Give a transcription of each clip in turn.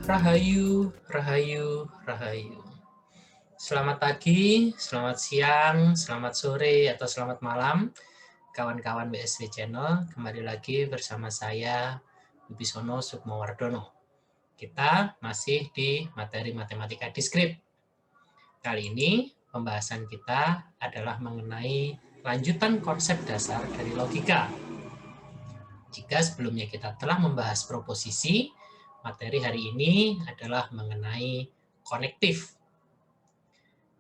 Rahayu, Rahayu, Rahayu. Selamat pagi, selamat siang, selamat sore, atau selamat malam, kawan-kawan BSW Channel. Kembali lagi bersama saya, Wibisono Sukmowardono. Kita masih di materi matematika diskrit. Kali ini pembahasan kita adalah mengenai lanjutan konsep dasar dari logika. Jika sebelumnya kita telah membahas proposisi, materi hari ini adalah mengenai konektif.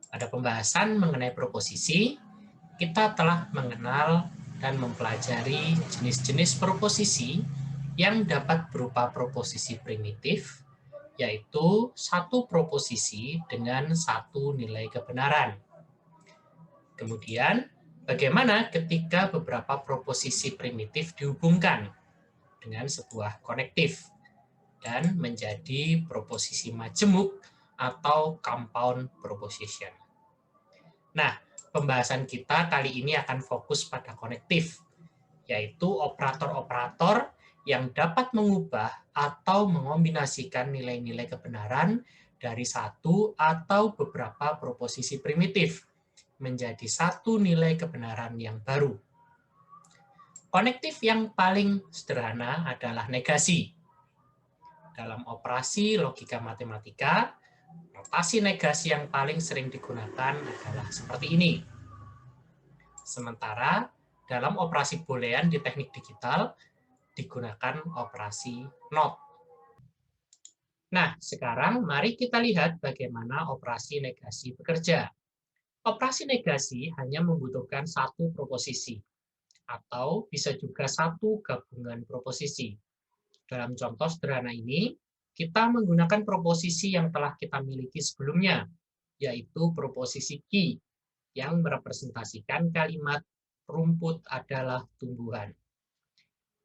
Pada pembahasan mengenai proposisi, kita telah mengenal dan mempelajari jenis-jenis proposisi yang dapat berupa proposisi primitif, yaitu satu proposisi dengan satu nilai kebenaran. Kemudian, bagaimana ketika beberapa proposisi primitif dihubungkan dengan sebuah konektif dan menjadi proposisi majemuk atau compound proposition. Nah, pembahasan kita kali ini akan fokus pada konektif, yaitu operator-operator yang dapat mengubah atau mengombinasikan nilai-nilai kebenaran dari satu atau beberapa proposisi primitif menjadi satu nilai kebenaran yang baru. Konektif yang paling sederhana adalah negasi. Dalam operasi logika matematika, notasi negasi yang paling sering digunakan adalah seperti ini. Sementara dalam operasi boolean di teknik digital digunakan operasi not. Nah, sekarang mari kita lihat bagaimana operasi negasi bekerja. Operasi negasi hanya membutuhkan satu proposisi, atau bisa juga satu gabungan proposisi. Dalam contoh sederhana ini, kita menggunakan proposisi yang telah kita miliki sebelumnya, yaitu proposisi ki, yang merepresentasikan kalimat rumput adalah tumbuhan.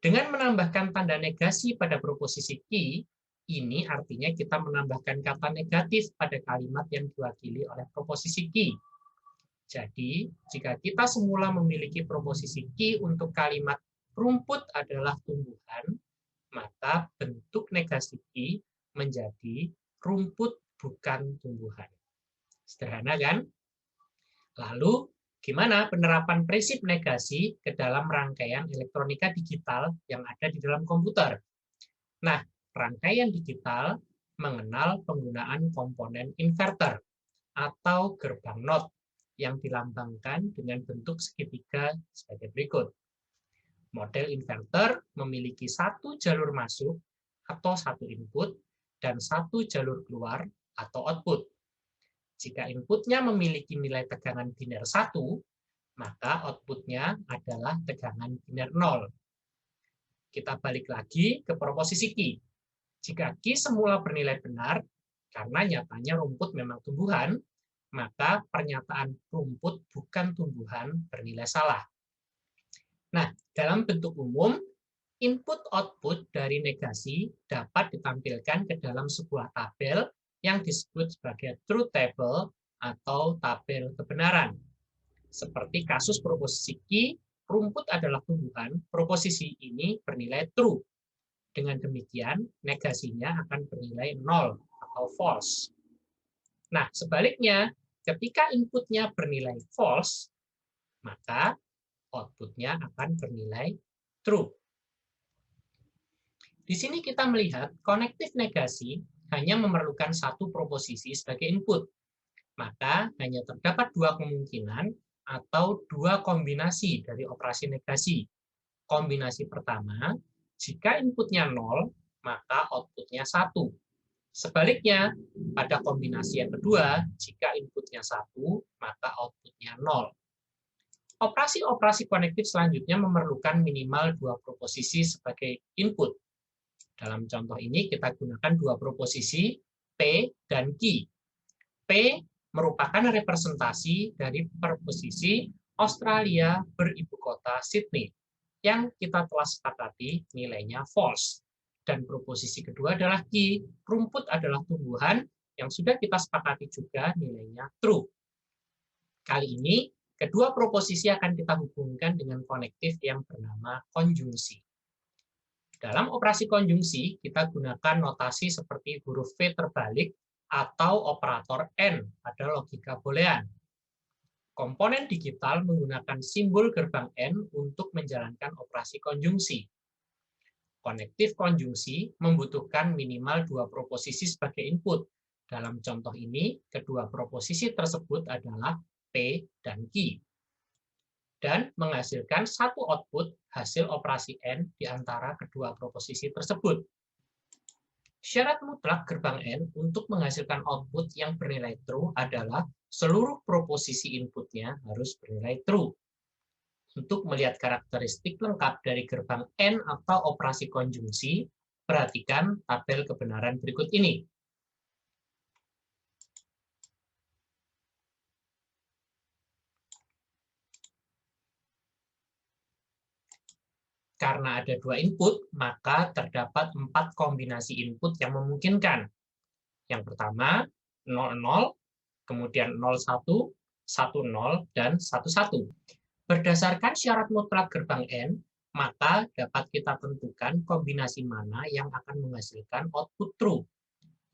Dengan menambahkan tanda negasi pada proposisi ki, ini artinya kita menambahkan kata negatif pada kalimat yang diwakili oleh proposisi ki. Jadi, jika kita semula memiliki proposisi ki untuk kalimat rumput adalah tumbuhan, maka bentuk negasi ki menjadi rumput bukan tumbuhan. Sederhana kan? Lalu, gimana penerapan prinsip negasi ke dalam rangkaian elektronika digital yang ada di dalam komputer? Nah, rangkaian digital mengenal penggunaan komponen inverter atau gerbang NOT yang dilambangkan dengan bentuk segitiga sebagai berikut. Model inverter memiliki satu jalur masuk atau satu input dan satu jalur keluar atau output. Jika inputnya memiliki nilai tegangan biner 1, maka outputnya adalah tegangan biner 0. Kita balik lagi ke proposisi ki. Jika ki semula bernilai benar, karena nyatanya rumput memang tumbuhan, maka pernyataan rumput bukan tumbuhan bernilai salah. Nah, dalam bentuk umum, input-output dari negasi dapat ditampilkan ke dalam sebuah tabel yang disebut sebagai truth table atau tabel kebenaran. Seperti kasus proposisi ki, rumput adalah tumbuhan, proposisi ini bernilai true. Dengan demikian, negasinya akan bernilai 0 atau false. Nah, sebaliknya, ketika inputnya bernilai false, maka outputnya akan bernilai true. Di sini kita melihat konektif negasi hanya memerlukan satu proposisi sebagai input. Maka hanya terdapat dua kemungkinan atau dua kombinasi dari operasi negasi. Kombinasi pertama, jika inputnya 0, maka outputnya 1. Sebaliknya, pada kombinasi yang kedua, jika inputnya 1, maka outputnya 0. Operasi-operasi konektif selanjutnya memerlukan minimal dua proposisi sebagai input. Dalam contoh ini kita gunakan dua proposisi P dan Q. P merupakan representasi dari proposisi Australia beribu kota Sydney yang kita telah sepakati nilainya false. Dan proposisi kedua adalah Q, rumput adalah tumbuhan yang sudah kita sepakati juga nilainya true. Kali ini, kedua proposisi akan kita hubungkan dengan konektif yang bernama konjungsi. Dalam operasi konjungsi, kita gunakan notasi seperti huruf V terbalik atau operator N pada logika boolean. Komponen digital menggunakan simbol gerbang N untuk menjalankan operasi konjungsi. Konektif konjungsi membutuhkan minimal 2 proposisi sebagai input. Dalam contoh ini, kedua proposisi tersebut adalah P dan Q. Dan menghasilkan satu output hasil operasi N di antara kedua proposisi tersebut. Syarat mutlak gerbang N untuk menghasilkan output yang bernilai true adalah seluruh proposisi inputnya harus bernilai true. Untuk melihat karakteristik lengkap dari gerbang N atau operasi konjungsi, perhatikan tabel kebenaran berikut ini. Karena ada 2 input, maka terdapat 4 kombinasi input yang memungkinkan. Yang pertama, 00, kemudian 01, 10, dan 11. Berdasarkan syarat mutlak gerbang N, maka dapat kita tentukan kombinasi mana yang akan menghasilkan output true,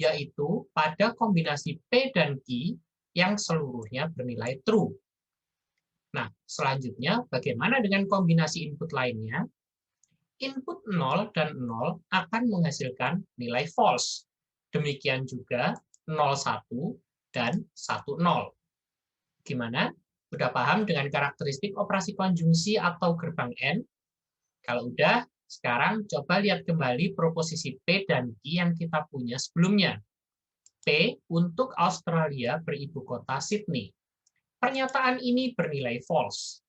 yaitu pada kombinasi P dan Q yang seluruhnya bernilai true. Nah, selanjutnya bagaimana dengan kombinasi input lainnya? Input 0 dan 0 akan menghasilkan nilai false. Demikian juga 01 dan 10. Gimana? Udah paham dengan karakteristik operasi konjungsi atau gerbang N? Kalau udah, sekarang coba lihat kembali proposisi P dan Q yang kita punya sebelumnya. P untuk Australia beribu kota Sydney. Pernyataan ini bernilai false.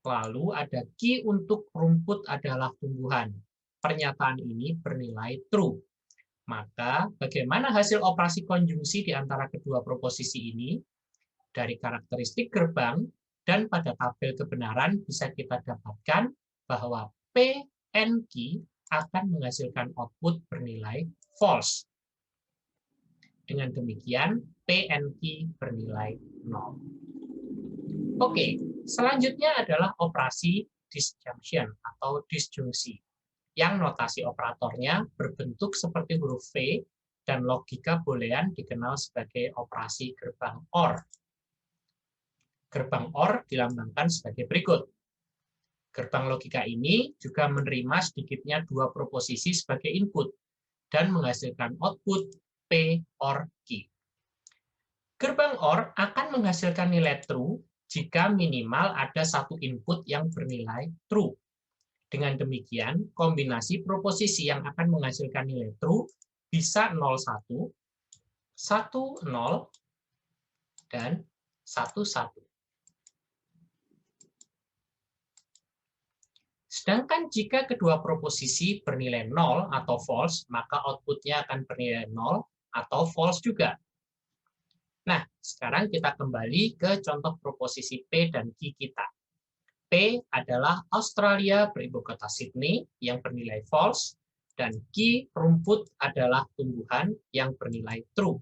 Lalu ada Q untuk rumput adalah tumbuhan. Pernyataan ini bernilai true. Maka bagaimana hasil operasi konjungsi di antara kedua proposisi ini? Dari karakteristik gerbang dan pada tabel kebenaran bisa kita dapatkan bahwa P and Q akan menghasilkan output bernilai false. Dengan demikian, P and Q bernilai 0. Oke, selanjutnya adalah operasi disjunction atau disjungsi, yang notasi operatornya berbentuk seperti huruf V dan logika boolean dikenal sebagai operasi gerbang OR. Gerbang OR dilambangkan sebagai berikut. Gerbang logika ini juga menerima sedikitnya 2 proposisi sebagai input dan menghasilkan output P OR Q. Gerbang OR akan menghasilkan nilai true jika minimal ada satu input yang bernilai true. Dengan demikian, kombinasi proposisi yang akan menghasilkan nilai true bisa 01, 10, dan 11. Sedangkan jika kedua proposisi bernilai 0 atau false, maka outputnya akan bernilai 0 atau false juga. Nah, sekarang kita kembali ke contoh proposisi P dan Q kita. P adalah Australia beribu kota Sydney yang bernilai false, dan Q rumput adalah tumbuhan yang bernilai true.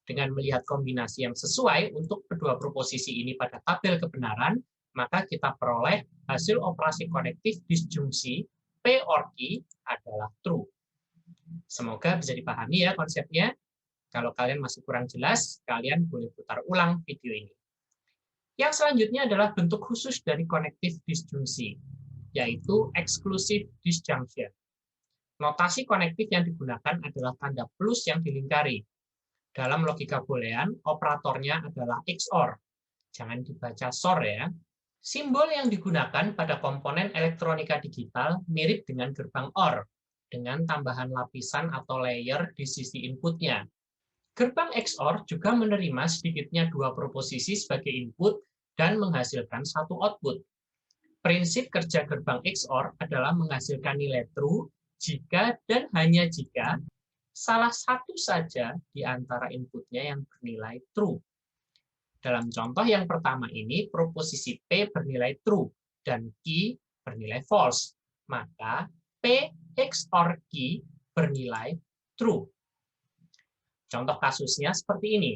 Dengan melihat kombinasi yang sesuai untuk kedua proposisi ini pada tabel kebenaran, maka kita peroleh hasil operasi konektif disjungsi P OR Q adalah true. Semoga bisa dipahami ya konsepnya. Kalau kalian masih kurang jelas, kalian boleh putar ulang video ini. Yang selanjutnya adalah bentuk khusus dari konektif disjungsi, yaitu exclusive disjunction. Notasi konektif yang digunakan adalah tanda plus yang dilingkari. Dalam logika boolean, operatornya adalah XOR. Jangan dibaca SOR ya. Simbol yang digunakan pada komponen elektronika digital mirip dengan gerbang OR, dengan tambahan lapisan atau layer di sisi inputnya. Gerbang XOR juga menerima sedikitnya 2 proposisi sebagai input dan menghasilkan satu output. Prinsip kerja gerbang XOR adalah menghasilkan nilai true jika dan hanya jika salah satu saja di antara inputnya yang bernilai true. Dalam contoh yang pertama ini, proposisi P bernilai true dan Q bernilai false. Maka P XOR Q bernilai true. Contoh kasusnya seperti ini.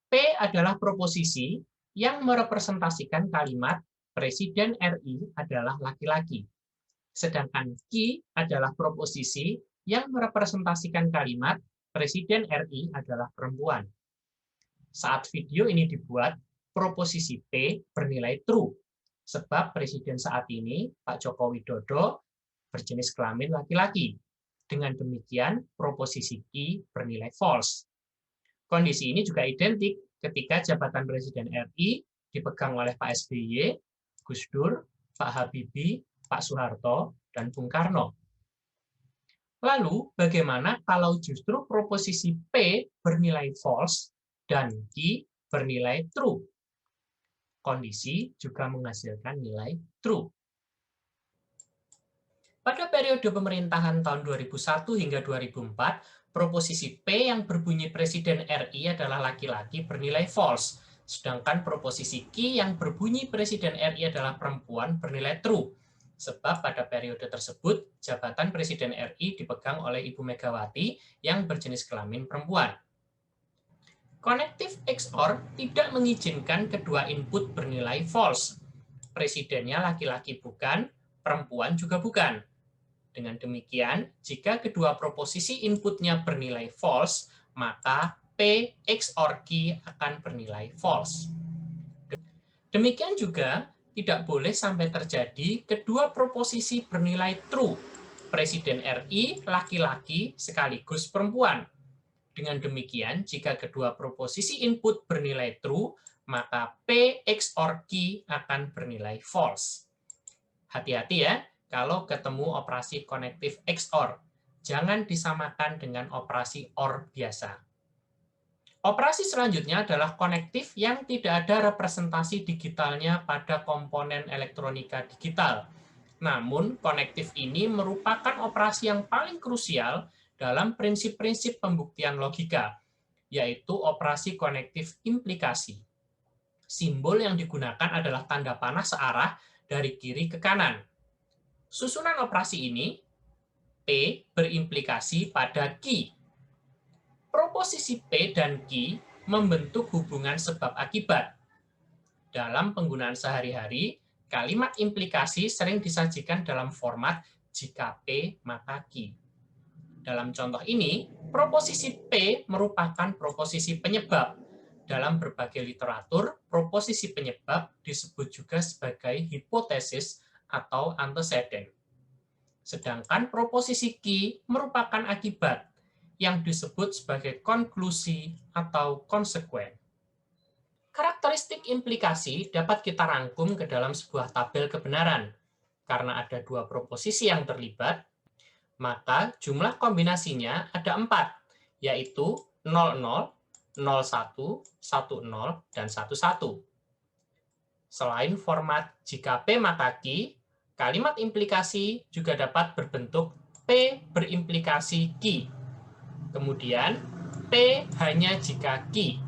P adalah proposisi yang merepresentasikan kalimat Presiden RI adalah laki-laki. Sedangkan key adalah proposisi yang merepresentasikan kalimat Presiden RI adalah perempuan. Saat video ini dibuat, proposisi P bernilai true, sebab Presiden saat ini, Pak Joko Widodo, berjenis kelamin laki-laki. Dengan demikian, proposisi Q bernilai false. Kondisi ini juga identik ketika jabatan Presiden RI dipegang oleh Pak SBY, Gus Dur, Pak Habibie, Pak Soeharto, dan Bung Karno. Lalu, bagaimana kalau justru proposisi P bernilai false dan Q bernilai true? Kondisi juga menghasilkan nilai true. Pada periode pemerintahan tahun 2001 hingga 2004, proposisi P yang berbunyi Presiden RI adalah laki-laki bernilai false, sedangkan proposisi Q yang berbunyi Presiden RI adalah perempuan bernilai true. Sebab pada periode tersebut, jabatan Presiden RI dipegang oleh Ibu Megawati yang berjenis kelamin perempuan. Connective XOR tidak mengizinkan kedua input bernilai false. Presidennya laki-laki bukan, perempuan juga bukan. Dengan demikian, jika kedua proposisi inputnya bernilai false, maka P XOR Q akan bernilai false. Demikian juga, tidak boleh sampai terjadi kedua proposisi bernilai true. Presiden RI laki-laki sekaligus perempuan. Dengan demikian, jika kedua proposisi input bernilai true, maka P XOR Q akan bernilai false. Hati-hati ya, kalau ketemu operasi connective XOR. Jangan disamakan dengan operasi OR biasa. Operasi selanjutnya adalah konektif yang tidak ada representasi digitalnya pada komponen elektronika digital. Namun, konektif ini merupakan operasi yang paling krusial dalam prinsip-prinsip pembuktian logika, yaitu operasi konektif implikasi. Simbol yang digunakan adalah tanda panah searah dari kiri ke kanan. Susunan operasi ini, P berimplikasi pada Q. Proposisi P dan Q membentuk hubungan sebab akibat. Dalam penggunaan sehari-hari, kalimat implikasi sering disajikan dalam format jika P maka Q. Dalam contoh ini, proposisi P merupakan proposisi penyebab. Dalam berbagai literatur, proposisi penyebab disebut juga sebagai hipotesis atau antecedent. Sedangkan proposisi Q merupakan akibat, yang disebut sebagai konklusi atau konsekuen. Karakteristik implikasi dapat kita rangkum ke dalam sebuah tabel kebenaran. Karena ada dua proposisi yang terlibat, maka jumlah kombinasinya ada 4, yaitu 00, 01, 10, dan 11. Selain format jika P maka Q, kalimat implikasi juga dapat berbentuk P berimplikasi Q. Kemudian, P hanya jika Q.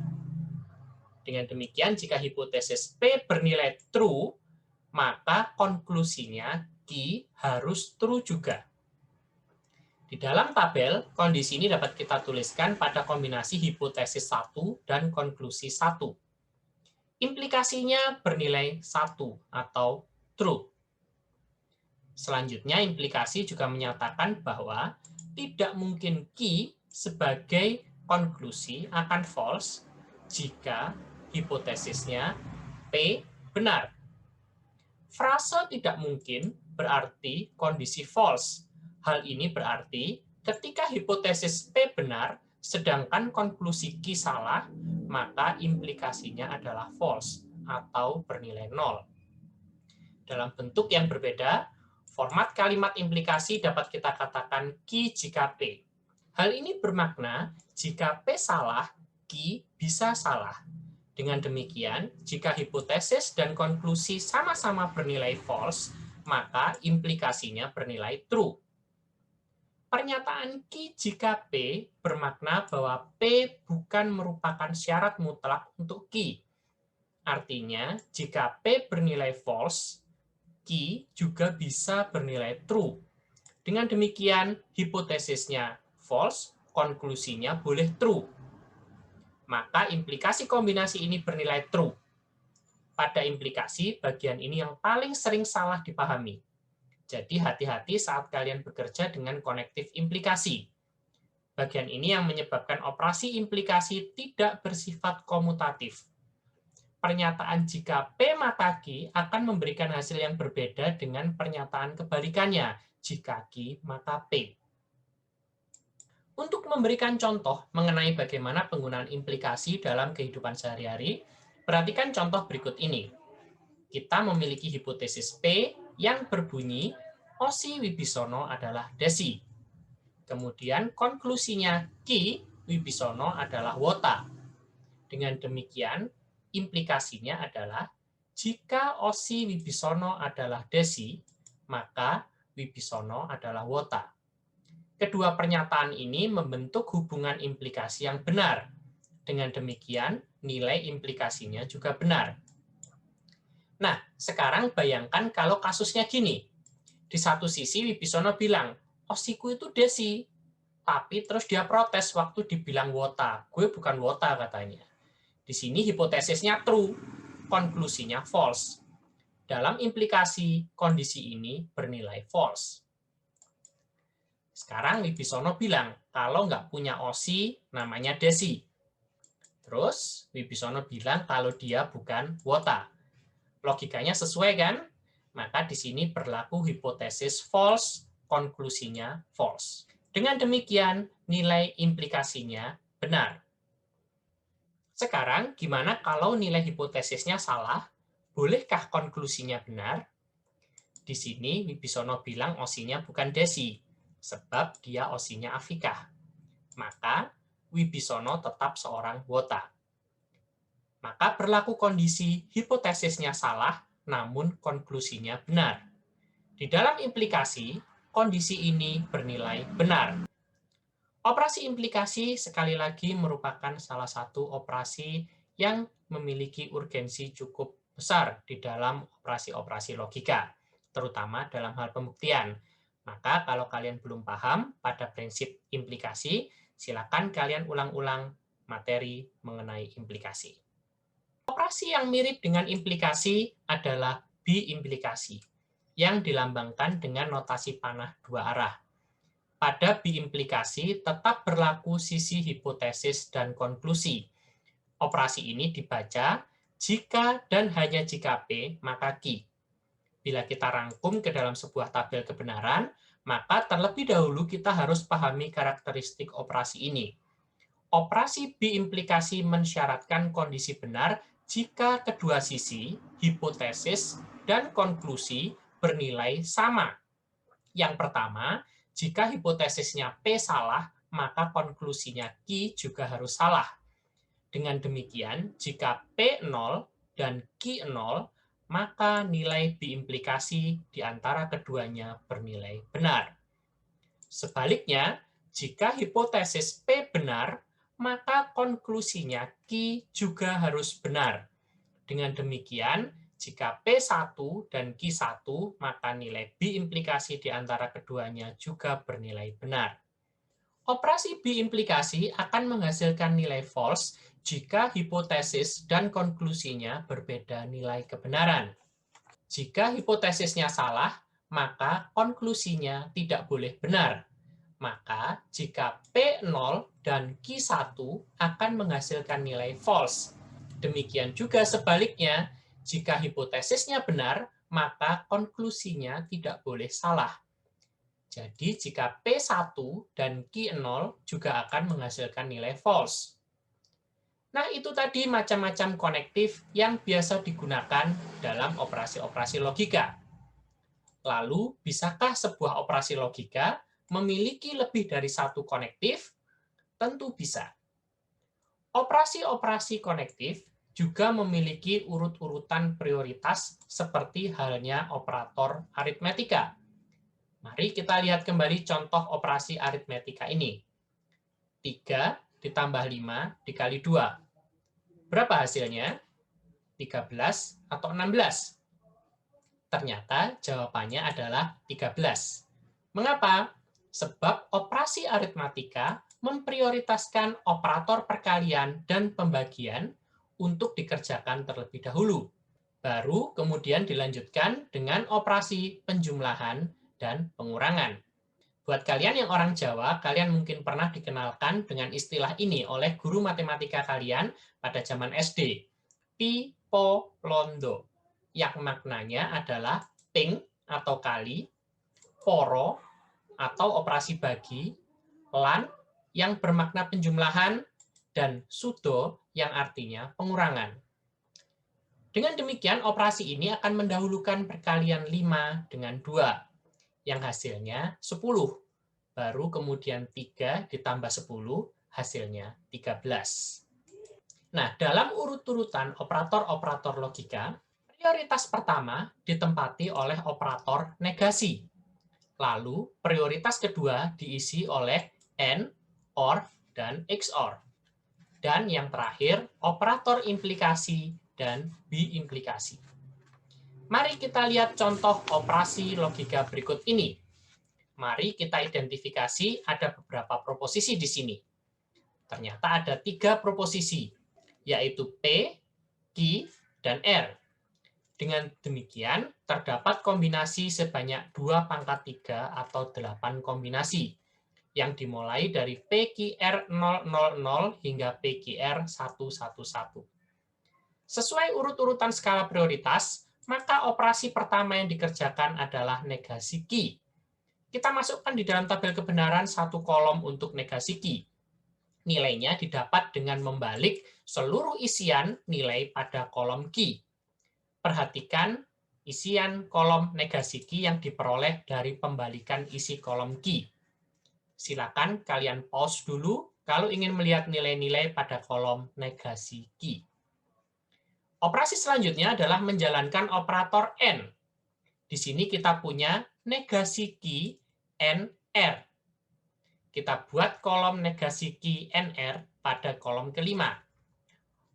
Dengan demikian, jika hipotesis P bernilai true, maka konklusinya Q harus true juga. Di dalam tabel, kondisi ini dapat kita tuliskan pada kombinasi hipotesis 1 dan konklusi 1. Implikasinya bernilai 1 atau true. Selanjutnya, implikasi juga menyatakan bahwa tidak mungkin Q sebagai konklusi akan false jika hipotesisnya P benar. Frase tidak mungkin berarti kondisi false. Hal ini berarti ketika hipotesis P benar, sedangkan konklusi Q salah, maka implikasinya adalah false atau bernilai 0. Dalam bentuk yang berbeda, format kalimat implikasi dapat kita katakan Q jika P. Hal ini bermakna jika P salah, Q bisa salah. Dengan demikian, jika hipotesis dan konklusi sama-sama bernilai false, maka implikasinya bernilai true. Pernyataan Q jika P bermakna bahwa P bukan merupakan syarat mutlak untuk Q. Artinya, jika P bernilai false, Q juga bisa bernilai true. Dengan demikian, hipotesisnya false, konklusinya boleh true. Maka implikasi kombinasi ini bernilai true. Pada implikasi, bagian ini yang paling sering salah dipahami. Jadi hati-hati saat kalian bekerja dengan konektif implikasi. Bagian ini yang menyebabkan operasi implikasi tidak bersifat komutatif. Pernyataan jika P maka Q akan memberikan hasil yang berbeda dengan pernyataan kebalikannya, jika Q maka P. Untuk memberikan contoh mengenai bagaimana penggunaan implikasi dalam kehidupan sehari-hari, perhatikan contoh berikut ini. Kita memiliki hipotesis P yang berbunyi Osi Wibisono adalah Desi. Kemudian konklusinya Ki Wibisono adalah Wota. Dengan demikian, implikasinya adalah jika Osi Wibisono adalah Desi, maka Wibisono adalah Wota. Kedua pernyataan ini membentuk hubungan implikasi yang benar. Dengan demikian, nilai implikasinya juga benar. Nah, sekarang bayangkan kalau kasusnya gini. Di satu sisi, Wibisono bilang, Osiku itu Desi. Tapi terus dia protes waktu dibilang Wota. Gue bukan Wota, katanya. Di sini hipotesisnya true, konklusinya false. Dalam implikasi, kondisi ini bernilai false. Sekarang Wibisono bilang, kalau nggak punya Osi, namanya Desi. Terus Wibisono bilang kalau dia bukan Wota. Logikanya sesuai kan? Maka di sini berlaku hipotesis false, konklusinya false. Dengan demikian, nilai implikasinya benar. Sekarang, gimana kalau nilai hipotesisnya salah? Bolehkah konklusinya benar? Di sini Wibisono bilang osinya bukan Desi, sebab dia osinya Afikah. Maka Wibisono tetap seorang Wota. Maka berlaku kondisi hipotesisnya salah, namun konklusinya benar. Di dalam implikasi, kondisi ini bernilai benar. Operasi implikasi sekali lagi merupakan salah satu operasi yang memiliki urgensi cukup besar di dalam operasi-operasi logika, terutama dalam hal pembuktian. Maka kalau kalian belum paham pada prinsip implikasi, silakan kalian ulang-ulang materi mengenai implikasi. Operasi yang mirip dengan implikasi adalah biimplikasi, yang dilambangkan dengan notasi panah dua arah. Pada biimplikasi tetap berlaku sisi hipotesis dan konklusi. Operasi ini dibaca jika dan hanya jika P, maka Q. Bila kita rangkum ke dalam sebuah tabel kebenaran, maka terlebih dahulu kita harus pahami karakteristik operasi ini. Operasi biimplikasi mensyaratkan kondisi benar jika kedua sisi, hipotesis, dan konklusi bernilai sama. Yang pertama, jika hipotesisnya P salah, maka konklusinya Q juga harus salah. Dengan demikian, jika P 0 dan Q 0, maka nilai biimplikasi di antara keduanya bernilai benar. Sebaliknya, jika hipotesis P benar, maka konklusinya Q juga harus benar. Dengan demikian, jika P1 dan Q1, maka nilai biimplikasi di antara keduanya juga bernilai benar. Operasi biimplikasi akan menghasilkan nilai false jika hipotesis dan konklusinya berbeda nilai kebenaran. Jika hipotesisnya salah, maka konklusinya tidak boleh benar. Maka jika P0 dan Q1 akan menghasilkan nilai false. Demikian juga sebaliknya, jika hipotesisnya benar, maka konklusinya tidak boleh salah. Jadi jika P1 dan Q0 juga akan menghasilkan nilai false. Nah, itu tadi macam-macam konektif yang biasa digunakan dalam operasi-operasi logika. Lalu, bisakah sebuah operasi logika memiliki lebih dari satu konektif? Tentu bisa. Operasi-operasi konektif juga memiliki urut-urutan prioritas seperti halnya operator aritmetika. Mari kita lihat kembali contoh operasi aritmetika ini. 3 ditambah 5 dikali 2. Berapa hasilnya? 13 atau 16? Ternyata jawabannya adalah 13. Mengapa? Sebab operasi aritmatika memprioritaskan operator perkalian dan pembagian untuk dikerjakan terlebih dahulu. Baru kemudian dilanjutkan dengan operasi penjumlahan dan pengurangan. Buat kalian yang orang Jawa, kalian mungkin pernah dikenalkan dengan istilah ini oleh guru matematika kalian pada zaman SD. Pi, po, londo. Yang maknanya adalah ping atau kali, poro atau operasi bagi, lan yang bermakna penjumlahan, dan sudo yang artinya pengurangan. Dengan demikian, operasi ini akan mendahulukan perkalian 5 dengan 2, yang hasilnya 10. Baru kemudian 3 ditambah 10, hasilnya 13. Nah, dalam urut-urutan operator-operator logika, prioritas pertama ditempati oleh operator negasi. Lalu, prioritas kedua diisi oleh AND, OR, dan XOR. Dan yang terakhir, operator implikasi dan biimplikasi. Mari kita lihat contoh operasi logika berikut ini. Mari kita identifikasi ada beberapa proposisi di sini. Ternyata ada 3 proposisi, yaitu P, Q, dan R. Dengan demikian, terdapat kombinasi sebanyak 2 pangkat 3 atau 8 kombinasi, yang dimulai dari PQR000 hingga PQR111. Sesuai urut-urutan skala prioritas, maka operasi pertama yang dikerjakan adalah negasi Q. Kita masukkan di dalam tabel kebenaran satu kolom untuk negasi Q. Nilainya didapat dengan membalik seluruh isian nilai pada kolom Q. Perhatikan isian kolom negasi Q yang diperoleh dari pembalikan isi kolom Q. Silakan kalian pause dulu kalau ingin melihat nilai-nilai pada kolom negasi Q. Operasi selanjutnya adalah menjalankan operator AND. Di sini kita punya negasi Q NR. Kita buat kolom negasi Q NR pada kolom kelima.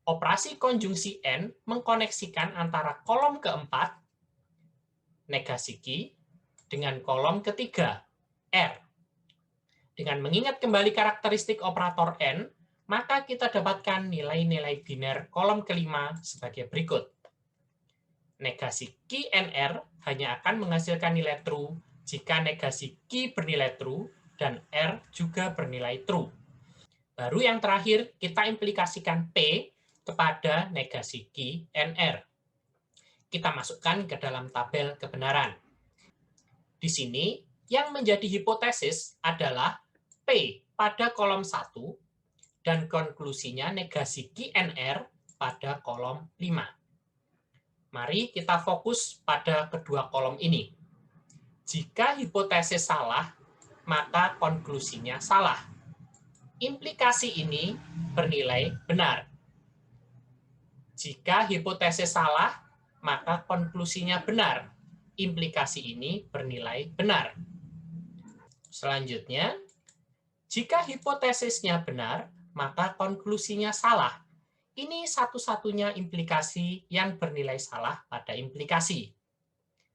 Operasi konjungsi AND mengkoneksikan antara kolom keempat, negasi Q, dengan kolom ketiga, R. Dengan mengingat kembali karakteristik operator AND, maka kita dapatkan nilai-nilai biner kolom kelima sebagai berikut. Negasi Q NR hanya akan menghasilkan nilai true jika negasi Q bernilai true dan R juga bernilai true. Baru yang terakhir, kita implikasikan P kepada negasi Q NR. Kita masukkan ke dalam tabel kebenaran. Di sini, yang menjadi hipotesis adalah P pada kolom 1 dan konklusinya negasi Q NR pada kolom 5. Mari kita fokus pada kedua kolom ini. Jika hipotesis salah, maka konklusinya salah. Implikasi ini bernilai benar. Jika hipotesis salah, maka konklusinya benar. Implikasi ini bernilai benar. Selanjutnya, jika hipotesisnya benar, maka konklusinya salah. Ini satu-satunya implikasi yang bernilai salah pada implikasi.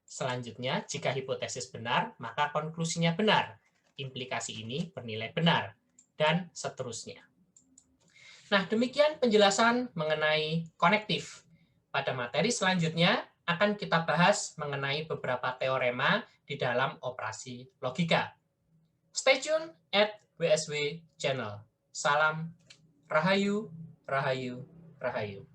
Selanjutnya, jika hipotesis benar, maka konklusinya benar. Implikasi ini bernilai benar, dan seterusnya. Nah, demikian penjelasan mengenai konektif. Pada materi selanjutnya, akan kita bahas mengenai beberapa teorema di dalam operasi logika. Stay tune at WSW Channel. Salam Rahayu, Rahayu, Rahayu.